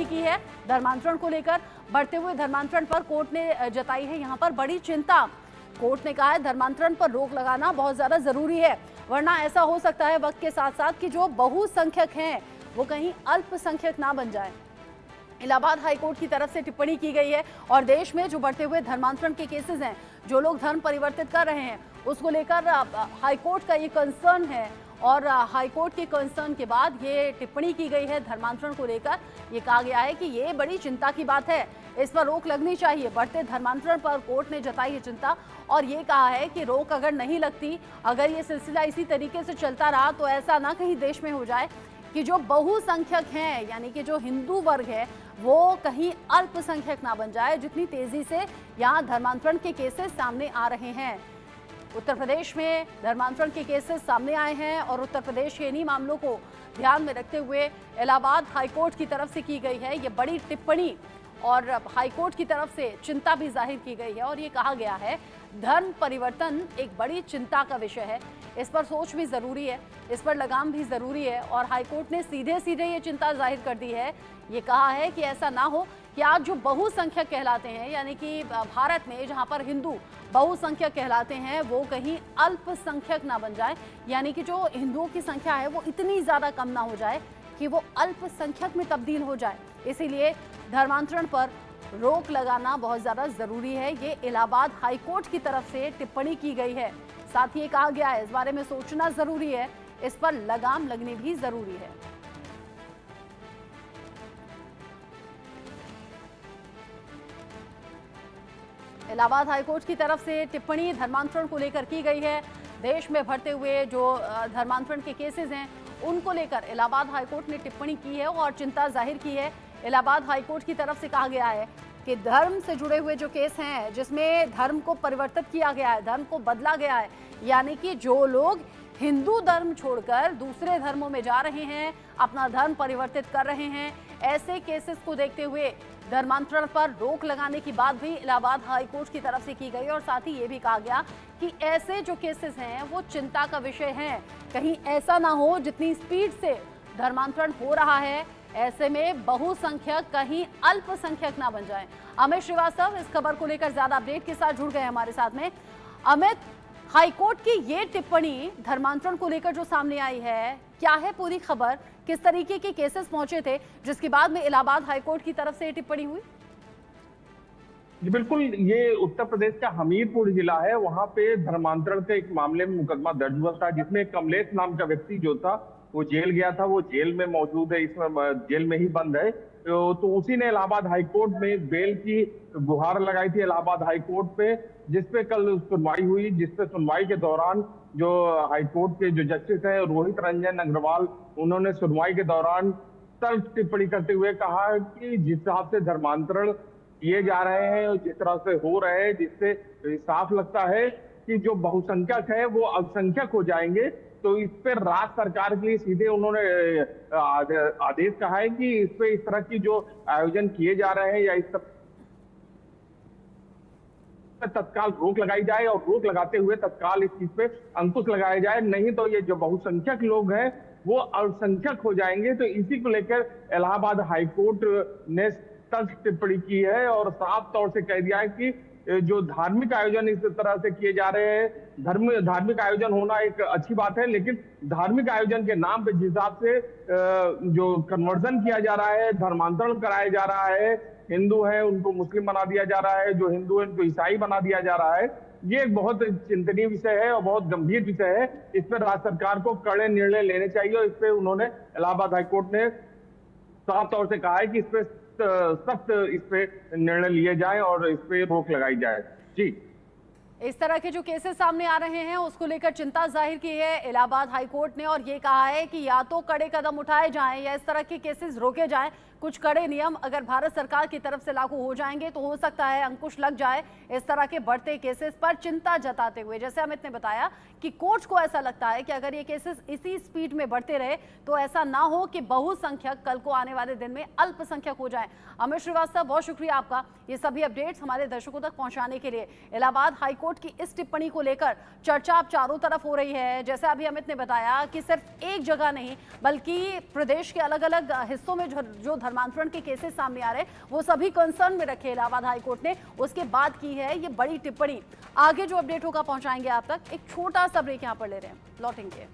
टिप्पणी की है धर्मांतरण को लेकर। बढ़ते हुए धर्मांतरण पर कोर्ट ने जताई है यहाँ पर बड़ी चिंता। कोर्ट ने कहा है धर्मांतरण पर रोक लगाना बहुत ज्यादा जरूरी है, वरना ऐसा हो सकता है वक्त के साथ साथ कि जो बहुसंख्यक हैं वो कहीं अल्पसंख्यक ना बन जाए। इलाहाबाद हाईकोर्ट की तरफ से टिप्पणी की गई है और देश में जो बढ़ते हुए धर्मांतरण के केसेस हैं, जो लोग धर्म परिवर्तित कर रहे हैं, उसको लेकर हाईकोर्ट का ये कंसर्न है और हाईकोर्ट के कंसर्न के बाद ये टिप्पणी की गई है धर्मांतरण को लेकर। ये कहा गया है कि ये बड़ी चिंता की बात है, इस पर रोक लगनी चाहिए। बढ़ते धर्मांतरण पर कोर्ट ने जताई है चिंता और ये कहा है कि रोक अगर नहीं लगती, अगर ये सिलसिला इसी तरीके से चलता रहा तो ऐसा ना कहीं देश में हो जाए कि जो बहुसंख्यक हैं यानी कि जो हिंदू वर्ग है वो कहीं अल्पसंख्यक ना बन जाए। जितनी तेजी से यहाँ धर्मांतरण के केसेस सामने आ रहे हैं, उत्तर प्रदेश में धर्मांतरण के केसेस सामने आए हैं और उत्तर प्रदेश के इन्हीं मामलों को ध्यान में रखते हुए इलाहाबाद हाईकोर्ट की तरफ से की गई है ये बड़ी टिप्पणी और हाईकोर्ट की तरफ से चिंता भी जाहिर की गई है और ये कहा गया है धर्म परिवर्तन एक बड़ी चिंता का विषय है, इस पर सोच भी जरूरी है, इस पर लगाम भी जरूरी है। और हाईकोर्ट ने सीधे सीधे ये चिंता जाहिर कर दी है, ये कहा है कि ऐसा ना हो कि आज जो बहुसंख्यक कहलाते हैं यानी कि भारत में जहां पर हिंदू बहुसंख्यक कहलाते हैं वो कहीं अल्पसंख्यक ना बन जाए, यानी कि जो हिंदुओं की संख्या है वो इतनी ज्यादा कम ना हो जाए कि वो अल्पसंख्यक में तब्दील हो जाए। इसीलिए धर्मांतरण पर रोक लगाना बहुत ज्यादा जरूरी है, ये इलाहाबाद हाईकोर्ट की तरफ से टिप्पणी की गई है। साथ ही ये कहा गया है इस बारे में सोचना जरूरी है, इस पर लगाम लगनी भी जरूरी है। इलाहाबाद हाईकोर्ट की तरफ से टिप्पणी धर्मांतरण को लेकर की गई है। देश में बढ़ते हुए जो धर्मांतरण के केसेस हैं उनको लेकर इलाहाबाद हाईकोर्ट ने टिप्पणी की है और चिंता जाहिर की है। इलाहाबाद हाईकोर्ट की तरफ से कहा गया है कि धर्म से जुड़े हुए जो केस हैं जिसमें धर्म को परिवर्तित किया गया है, धर्म को बदला गया है, यानी कि जो लोग हिंदू धर्म छोड़कर दूसरे धर्मों में जा रहे हैं, अपना धर्म परिवर्तित कर रहे हैं, ऐसे केसेस को देखते हुए धर्मांतरण पर रोक लगाने की बात भी इलाहाबाद हाईकोर्ट की तरफ से की गई और साथ ही ये भी कहा गया कि ऐसे जो केसेस हैं वो चिंता का विषय हैं। कहीं ऐसा ना हो जितनी स्पीड से धर्मांतरण हो रहा है ऐसे में बहुसंख्यक कहीं अल्पसंख्यक ना बन जाए। अमित श्रीवास्तव इस खबर को लेकर ज्यादा अपडेट के साथ जुड़ गए हमारे साथ में। अमित, हाईकोर्ट की ये टिप्पणी धर्मांतरण को लेकर जो सामने आई है, क्या है पूरी खबर, किस तरीके के केसेस पहुंचे थे जिसके बाद में इलाहाबाद हाईकोर्ट की तरफ से ये टिप्पणी हुई? जी बिल्कुल, ये उत्तर प्रदेश का हमीरपुर जिला है। वहां पे धर्मांतरण के एक मामले में मुकदमा दर्ज हुआ था जिसमें कमलेश नाम का व्यक्ति जो था वो जेल गया था, वो जेल में मौजूद है, इसमें जेल में ही बंद है। तो उसी ने इलाहाबाद हाईकोर्ट में बेल की गुहार लगाई थी इलाहाबाद हाईकोर्ट पे, जिसपे कल सुनवाई हुई, जिसपे सुनवाई के दौरान जो हाईकोर्ट के जो जस्टिस हैं रोहित रंजन अग्रवाल, उन्होंने सुनवाई के दौरान तर्क टिप्पणी करते हुए कहा कि जिस हिसाब से धर्मांतरण किए जा रहे हैं, जिस तरह से हो रहे हैं, जिससे साफ लगता है कि जो बहुसंख्यक है वो अल्पसंख्यक हो जाएंगे। तो इस पे राज्य सरकार के लिए सीधे उन्होंने आदेश कहा है कि इस पे इस तरह की जो आयोजन किए जा रहे हैं या इस तरह तत्काल रोक लगाई जाए और रोक लगाते हुए तत्काल इस चीज पे अंकुश लगाया जाए, नहीं तो ये जो बहुसंख्यक लोग हैं वो अल्पसंख्यक हो जाएंगे। तो इसी को लेकर इलाहाबाद हाईकोर्ट ने तर्क टिप्पणी की है और साफ तौर से कह दिया है कि जो धार्मिक आयोजन इस तरह से किए जा रहे हैं, धार्मिक आयोजन होना एक अच्छी बात है, लेकिन धार्मिक आयोजन के नाम पे जिस हिसाब से जो कन्वर्जन किया जा रहा है, धर्मांतरण कराया जा रहा है, हिंदू है उनको मुस्लिम बना दिया जा रहा है, जो हिंदू है उनको ईसाई बना दिया जा रहा है, ये एक बहुत चिंतनीय विषय है और बहुत गंभीर विषय है। इस पर राज्य सरकार को कड़े निर्णय लेने चाहिए और इस पे उन्होंने इलाहाबाद हाईकोर्ट ने साफ तौर से कहा है कि इस पे सख्त इस पे निर्णय लिए जाए और इस पे रोक लगाई जाए। जी, इस तरह के जो केसेस सामने आ रहे हैं उसको लेकर चिंता जाहिर की है इलाहाबाद हाईकोर्ट ने और ये कहा है कि या तो कड़े कदम उठाए जाएं या इस तरह के केसेस रोके जाएं। कुछ कड़े नियम अगर भारत सरकार की तरफ से लागू हो जाएंगे तो हो सकता है अंकुश लग जाए इस तरह के बढ़ते केसेस पर। चिंता जताते हुए जैसे अमित ने बताया कि कोर्ट को ऐसा लगता है कि अगर ये केसेस इसी स्पीड में बढ़ते रहे तो ऐसा ना हो कि बहुसंख्यक कल को आने वाले दिन में अल्पसंख्यक हो जाए। अमित श्रीवास्तव, बहुत शुक्रिया आपका ये सभी अपडेट्स हमारे दर्शकों तक पहुंचाने के लिए। इलाहाबाद हाईकोर्ट की इस टिप्पणी को लेकर चर्चा अब चारों तरफ हो रही है। जैसे अभी अमित ने बताया कि सिर्फ एक जगह नहीं बल्कि प्रदेश के अलग अलग हिस्सों में जो धर्मांतरण के केसेस सामने आ रहे हैं वो सभी कंसर्न में रखे इलाहाबाद हाईकोर्ट ने, उसके बाद की है ये बड़ी टिप्पणी। आगे जो अपडेट होगा पहुंचाएंगे आप तक। एक छोटा सा ब्रेक यहां पर ले रहे हैं, लौटेंगे।